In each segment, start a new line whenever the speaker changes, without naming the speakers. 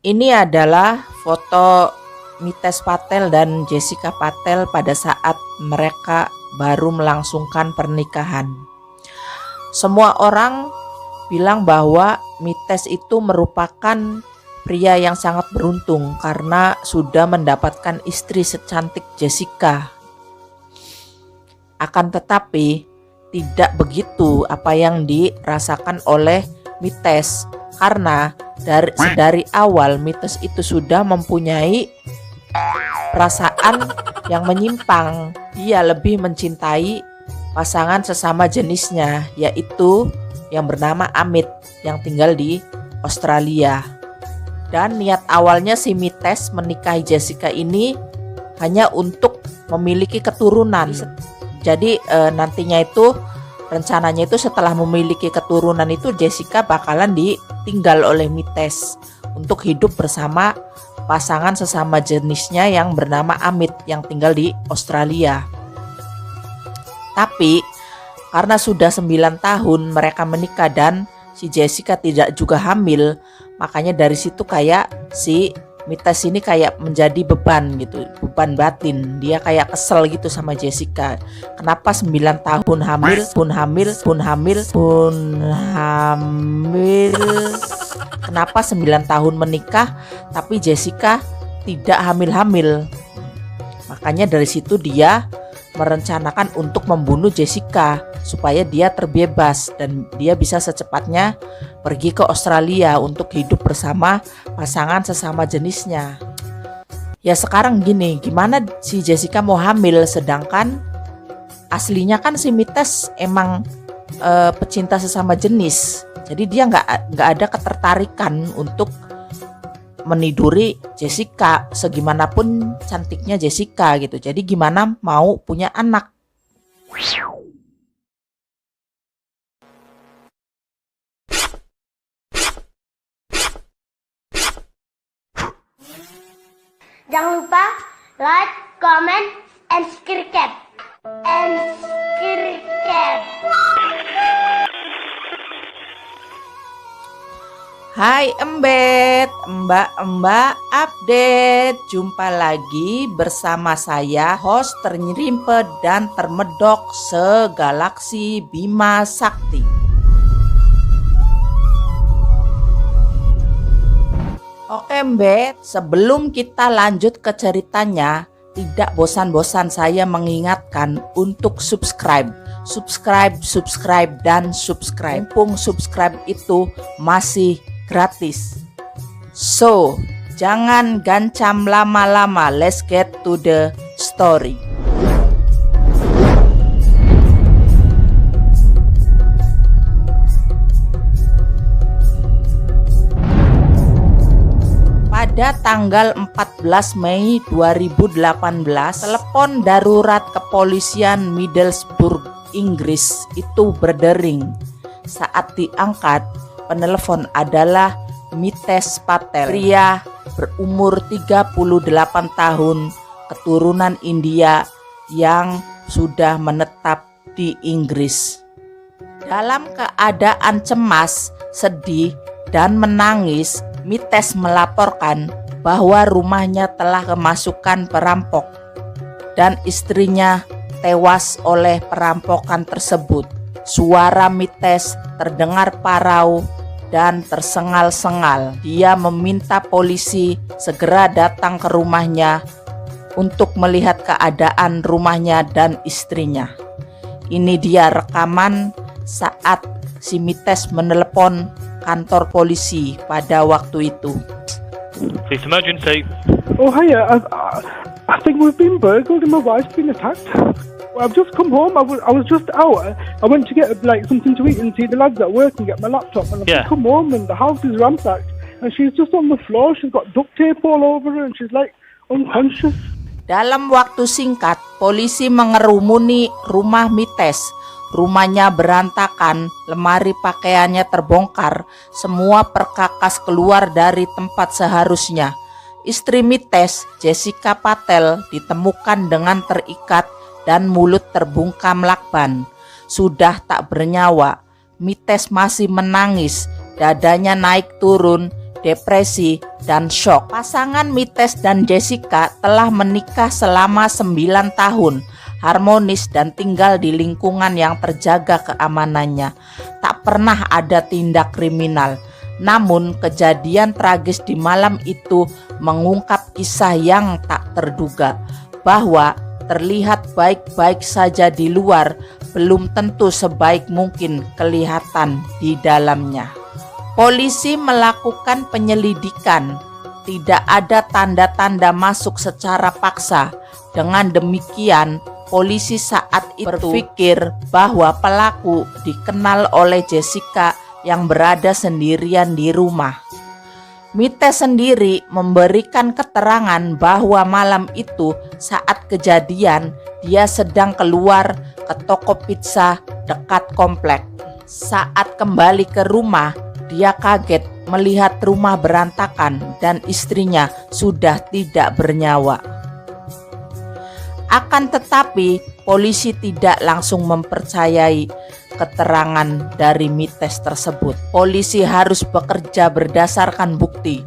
Ini adalah foto Mitesh Patel dan Jessica Patel pada saat mereka baru melangsungkan pernikahan. Semua orang bilang bahwa Mitesh itu merupakan pria yang sangat beruntung karena sudah mendapatkan istri secantik Jessica. Akan tetapi tidak begitu apa yang dirasakan oleh Mitesh, karena dari awal Mitesh itu sudah mempunyai perasaan yang menyimpang. Dia lebih mencintai pasangan sesama jenisnya, yaitu yang bernama Amit yang tinggal di Australia. Dan niat awalnya si Mitesh menikahi Jessica ini hanya untuk memiliki keturunan. Jadi nantinya itu rencananya itu setelah memiliki keturunan itu Jessica bakalan ditinggal oleh Mitesh untuk hidup bersama pasangan sesama jenisnya yang bernama Amit yang tinggal di Australia. Tapi karena sudah 9 tahun mereka menikah dan si Jessica tidak juga hamil, makanya dari situ kayak si Mitesh ini kayak menjadi beban gitu, beban batin. Dia kayak kesel gitu sama Jessica. Kenapa 9 tahun hamil, kenapa 9 tahun menikah tapi Jessica tidak hamil-hamil. Makanya dari situ dia merencanakan untuk membunuh Jessica supaya dia terbebas dan dia bisa secepatnya pergi ke Australia untuk hidup bersama pasangan sesama jenisnya. Ya sekarang gini, gimana si Jessica mau hamil sedangkan aslinya kan si Mitesh emang pecinta sesama jenis. Jadi dia nggak ada ketertarikan untuk meniduri Jessica segimanapun cantiknya Jessica gitu. Jadi gimana mau punya anak?
Jangan lupa like, comment, and subscribe.
Hai Embet, Mbak update. Jumpa lagi bersama saya, host ternyerimpet dan termedok segalaksi Bima Sakti. Oke Mbet, sebelum kita lanjut ke ceritanya, tidak bosan-bosan saya mengingatkan untuk subscribe, dan subscribe. Mumpung subscribe itu masih gratis. So, jangan gancam lama-lama. Let's get to the story. Pada tanggal 14 Mei 2018, telepon darurat kepolisian Middlesbrough, Inggris itu berdering. Saat diangkat, penelpon adalah Mitesh Patel, pria berumur 38 tahun, keturunan India yang sudah menetap di Inggris. Dalam keadaan cemas, sedih, dan menangis, Mitesh melaporkan bahwa rumahnya telah kemasukan perampok dan istrinya tewas oleh perampokan tersebut. Suara Mitesh terdengar parau dan tersengal-sengal. Dia meminta polisi segera datang ke rumahnya untuk melihat keadaan rumahnya dan istrinya. Ini dia rekaman saat si Mitesh menelepon kantor polisi pada waktu itu.
Police emergency.
Oh, hiya. I think we've been burgled and my wife's been attacked. Well, I've just come home. I was just out. I went to get something to eat and see the lads at work and get my laptop. And I've come home and the house is ransacked. And she's just on the floor. She's got duct tape all over her and she's like unconscious.
Dalam waktu singkat, polisi mengerumuni rumah Mitesh. Rumahnya berantakan, lemari pakaiannya terbongkar, semua perkakas keluar dari tempat seharusnya. Istri Mitesh, Jessica Patel, ditemukan dengan terikat dan mulut terbungkam lakban. Sudah tak bernyawa, Mitesh masih menangis, dadanya naik turun, depresi, dan shock. Pasangan Mites dan Jessica telah menikah selama 9 tahun, harmonis dan tinggal di lingkungan yang terjaga keamanannya. Tak pernah ada tindak kriminal. Namun kejadian tragis di malam itu mengungkap kisah yang tak terduga, bahwa terlihat baik-baik saja di luar belum tentu sebaik mungkin kelihatan di dalamnya. Polisi melakukan penyelidikan, tidak ada tanda-tanda masuk secara paksa. Dengan demikian, polisi saat itu berpikir bahwa pelaku dikenal oleh Jessica yang berada sendirian di rumah. Mites sendiri memberikan keterangan bahwa malam itu saat kejadian dia sedang keluar ke toko pizza dekat komplek. Saat kembali ke rumah, dia kaget melihat rumah berantakan dan istrinya sudah tidak bernyawa. Akan tetapi, polisi tidak langsung mempercayai keterangan dari Mites tersebut. Polisi harus bekerja berdasarkan bukti.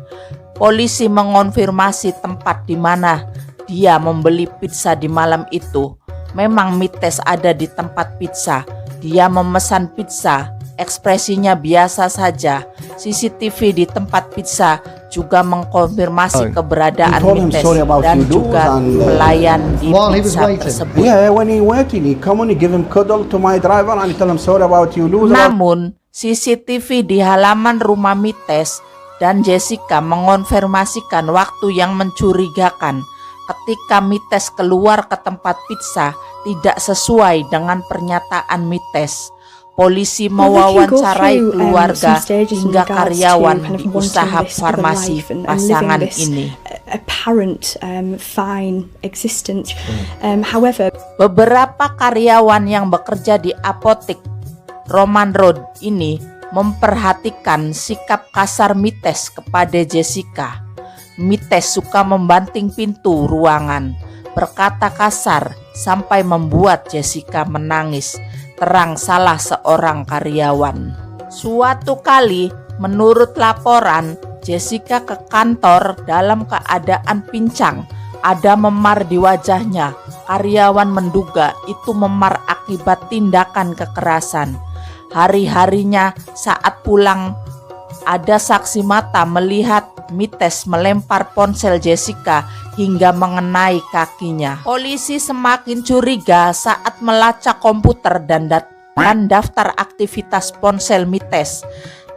Polisi mengonfirmasi tempat di mana dia membeli pizza di malam itu. Memang Mites ada di tempat pizza. Dia memesan pizza. Ekspresinya biasa saja. CCTV di tempat pizza juga mengkonfirmasi keberadaan Mites dan juga pelayan di pizza tersebut.
Yeah, when he working, he come on, he give him cuddle to my driver and he tell him sorry about you loser.
Namun, CCTV di halaman rumah Mites dan Jessica mengonfirmasikan waktu yang mencurigakan. Ketika Mites keluar ke tempat pizza tidak sesuai dengan pernyataan Mites. Polisi mewawancarai keluarga hingga karyawan di usaha farmasi pasangan ini. Beberapa karyawan yang bekerja di apotek Roman Road ini memperhatikan sikap kasar Mites kepada Jessica. Mites suka membanting pintu ruangan, berkata kasar sampai membuat Jessica menangis. Terang salah seorang karyawan. Suatu kali, menurut laporan, Jessica ke kantor dalam keadaan pincang. Ada memar di wajahnya. Karyawan menduga itu memar akibat tindakan kekerasan. Hari-harinya saat pulang, ada saksi mata melihat Mites melempar ponsel Jessica hingga mengenai kakinya. Polisi semakin curiga saat melacak komputer dan daftar aktivitas ponsel Mites.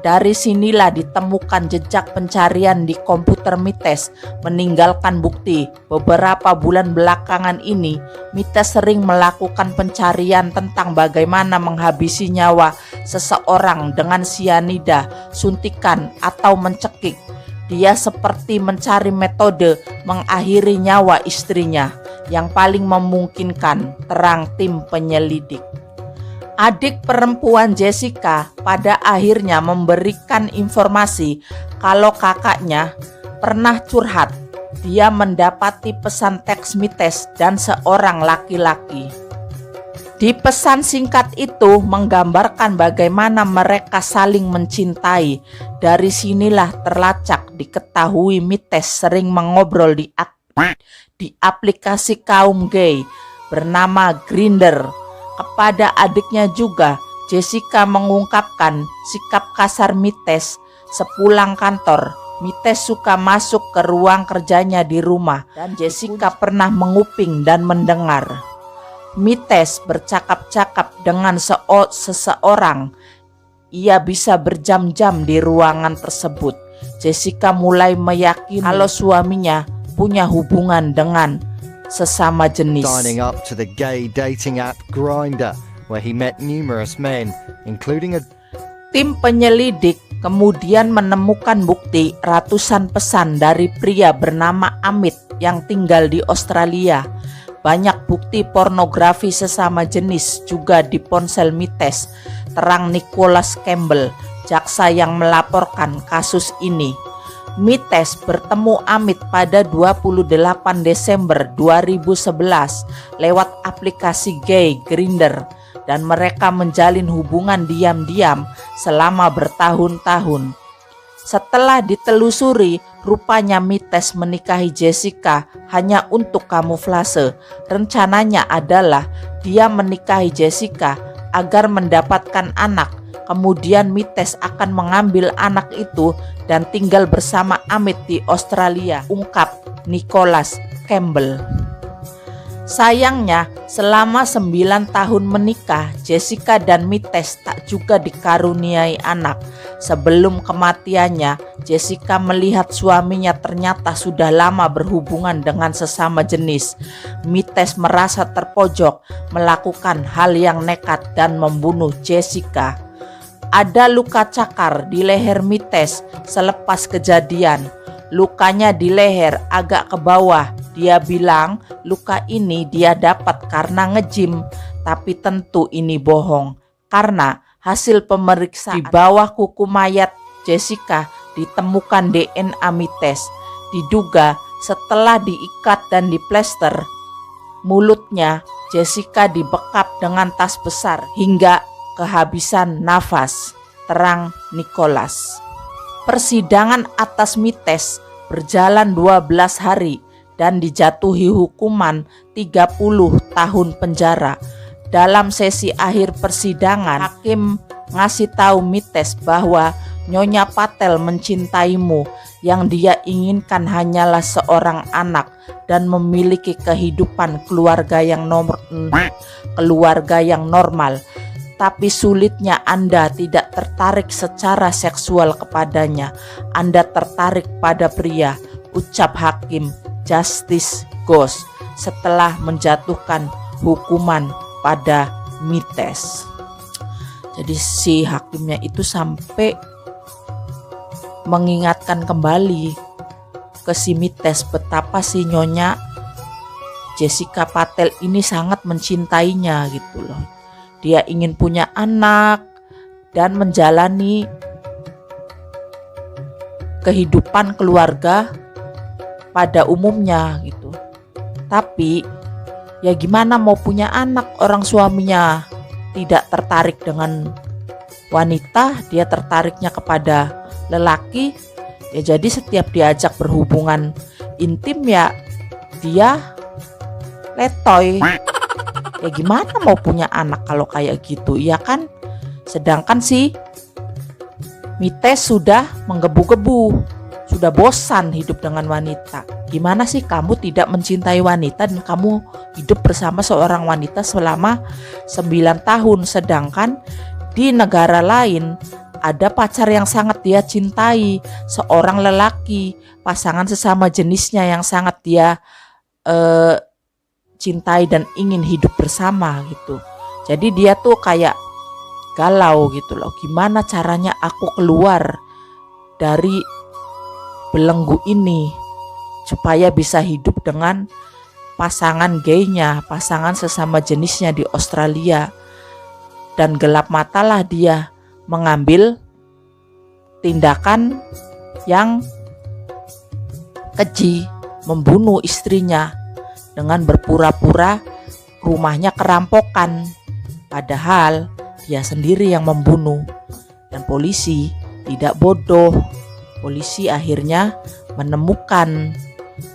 Dari sinilah ditemukan jejak pencarian di komputer Mites, meninggalkan bukti. Beberapa bulan belakangan ini, Mites sering melakukan pencarian tentang bagaimana menghabisi nyawa seseorang dengan sianida, suntikan, atau mencekik. Dia seperti mencari metode mengakhiri nyawa istrinya yang paling memungkinkan, terang tim penyelidik. Adik perempuan Jessica pada akhirnya memberikan informasi kalau kakaknya pernah curhat. Dia mendapati pesan teks Mites dan seorang laki-laki. Di pesan singkat itu menggambarkan bagaimana mereka saling mencintai. Dari sinilah terlacak diketahui Mites sering mengobrol di aplikasi kaum gay bernama Grindr. Kepada adiknya juga, Jessica mengungkapkan sikap kasar Mites. Sepulang kantor, Mites suka masuk ke ruang kerjanya di rumah dan Jessica pernah menguping dan mendengar. Mites bercakap-cakap dengan seseorang. Ia bisa berjam-jam di ruangan tersebut. Jessica mulai meyakini kalau suaminya punya hubungan dengan sesama jenis.
Signing up to the gay dating app Grindr, where he met numerous men, including a...
Tim penyelidik kemudian menemukan bukti ratusan pesan dari pria bernama Amit yang tinggal di Australia. Banyak bukti pornografi sesama jenis juga di ponsel Mites, terang Nicholas Campbell, jaksa yang melaporkan kasus ini. Mites bertemu Amit pada 28 Desember 2011 lewat aplikasi gay Grindr dan mereka menjalin hubungan diam-diam selama bertahun-tahun. Setelah ditelusuri, rupanya Mites menikahi Jessica hanya untuk kamuflase. Rencananya adalah dia menikahi Jessica agar mendapatkan anak. Kemudian Mites akan mengambil anak itu dan tinggal bersama Amit di Australia, ungkap Nicholas Campbell. Sayangnya, selama 9 tahun menikah, Jessica dan Mites tak juga dikaruniai anak. Sebelum kematiannya, Jessica melihat suaminya ternyata sudah lama berhubungan dengan sesama jenis. Mites merasa terpojok, melakukan hal yang nekat dan membunuh Jessica. Ada luka cakar di leher Mites selepas kejadian. Lukanya di leher agak ke bawah. Dia bilang luka ini dia dapat karena nge-gym, tapi tentu ini bohong karena hasil pemeriksaan di bawah kuku mayat Jessica ditemukan DNA Mites. Diduga setelah diikat dan diplester, mulutnya Jessica dibekap dengan tas besar hingga kehabisan nafas, terang Nicholas. Persidangan atas Mites berjalan 12 hari dan dijatuhi hukuman 30 tahun penjara. Dalam sesi akhir persidangan, hakim ngasih tahu Mites bahwa Nyonya Patel mencintaimu. Yang dia inginkan hanyalah seorang anak dan memiliki kehidupan keluarga yang normal. Tapi sulitnya Anda tidak tertarik secara seksual kepadanya. Anda tertarik pada pria, ucap hakim Justice Ghost setelah menjatuhkan hukuman pada Mites. Jadi si hakimnya itu sampai mengingatkan kembali ke si Mites betapa si Nyonya Jessica Patel ini sangat mencintainya gitu loh. Dia ingin punya anak dan menjalani kehidupan keluarga pada umumnya gitu. Tapi ya gimana mau punya anak, orang suaminya tidak tertarik dengan wanita, dia tertariknya kepada lelaki. Ya jadi setiap diajak berhubungan intim ya dia letoy. Ya gimana mau punya anak kalau kayak gitu, ya kan? Sedangkan si Mites sudah menggebu-gebu, sudah bosan hidup dengan wanita. Gimana sih kamu tidak mencintai wanita dan kamu hidup bersama seorang wanita selama 9 tahun. Sedangkan di negara lain ada pacar yang sangat dia cintai, seorang lelaki, pasangan sesama jenisnya yang sangat dia cintai dan ingin hidup bersama gitu. Jadi dia tuh kayak galau gitu loh. Gimana caranya aku keluar dari belenggu ini supaya bisa hidup dengan pasangan gaynya, pasangan sesama jenisnya di Australia. Dan gelap matalah dia mengambil tindakan yang keji, membunuh istrinya dengan berpura-pura rumahnya kerampokan, padahal dia sendiri yang membunuh. Dan polisi tidak bodoh. Polisi akhirnya menemukan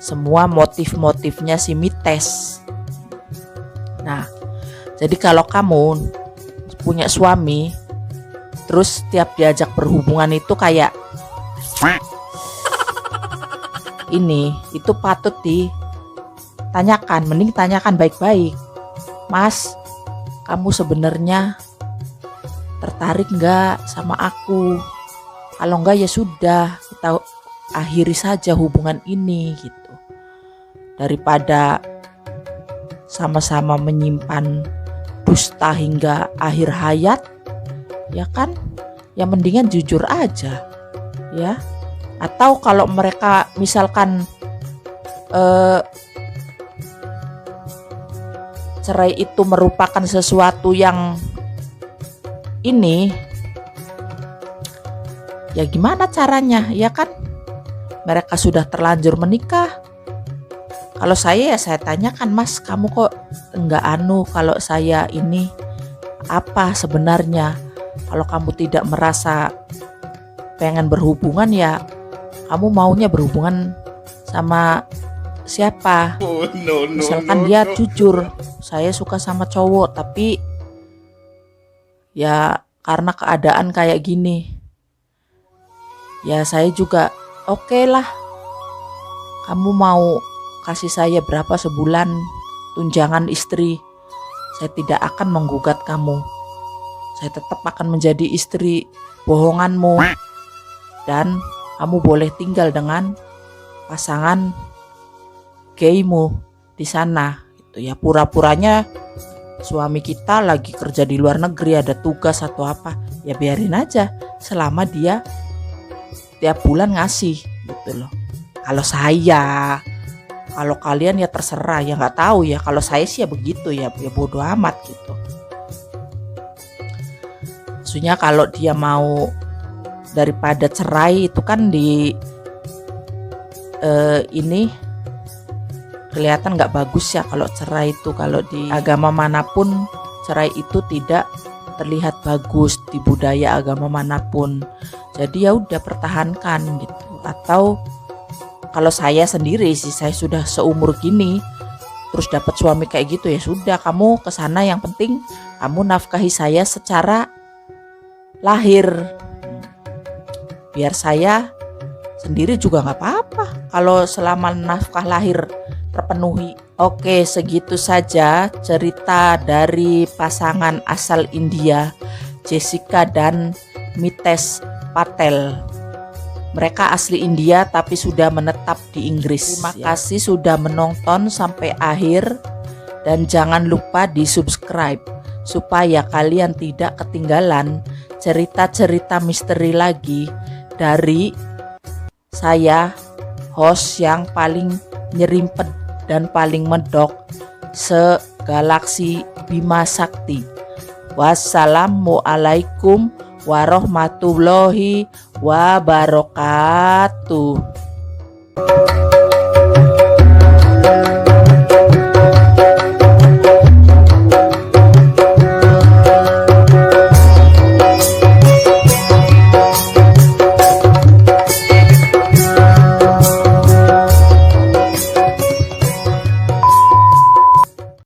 semua motif-motifnya si Mites. Nah, jadi kalau kamu punya suami terus tiap diajak berhubungan itu kayak ini, itu patut ditanyakan, mending tanyakan baik-baik. Mas, kamu sebenarnya tertarik nggak sama aku? Kalau enggak ya sudah, kita akhiri saja hubungan ini gitu. Daripada sama-sama menyimpan dusta hingga akhir hayat, ya kan? Ya mendingan jujur aja, ya. Atau kalau mereka misalkan cerai itu merupakan sesuatu yang ini, ya gimana caranya, ya kan? Mereka sudah terlanjur menikah. Kalau saya ya saya tanyakan, Mas, kamu kok enggak kalau saya ini apa sebenarnya? Kalau kamu tidak merasa pengen berhubungan ya kamu maunya berhubungan sama siapa. Misalkan dia jujur, saya suka sama cowok, tapi ya karena keadaan kayak gini, ya saya juga oke lah. Kamu mau kasih saya berapa sebulan tunjangan istri, saya tidak akan menggugat kamu. Saya tetap akan menjadi istri bohonganmu, dan kamu boleh tinggal dengan pasangan gaymu di sana. Gitu ya, pura-puranya suami kita lagi kerja di luar negeri, ada tugas atau apa, ya biarin aja selama dia tiap bulan ngasih gitu loh. Kalau kalian ya terserah, ya nggak tahu ya. Kalau saya sih ya begitu ya bodo amat gitu. Maksudnya kalau dia mau daripada cerai itu kan di ini kelihatan nggak bagus ya kalau cerai itu. Kalau di agama manapun cerai itu tidak terlihat bagus, di budaya agama manapun. Jadi ya udah pertahankan gitu. Atau kalau saya sendiri sih, saya sudah seumur gini terus dapat suami kayak gitu, ya sudah kamu kesana, yang penting kamu nafkahi saya secara lahir. Biar saya sendiri juga nggak apa-apa kalau selama nafkah lahir terpenuhi. Oke, segitu saja cerita dari pasangan asal India, Jessica dan Mitesh Patel. Mereka asli India tapi sudah menetap di Inggris. Terima kasih sudah menonton sampai akhir, dan jangan lupa di subscribe supaya kalian tidak ketinggalan cerita-cerita misteri lagi dari saya, host yang paling nyerimpet dan paling medok se-galaksi Bima Sakti. Wassalamualaikum warahmatullahi wabarakatuh.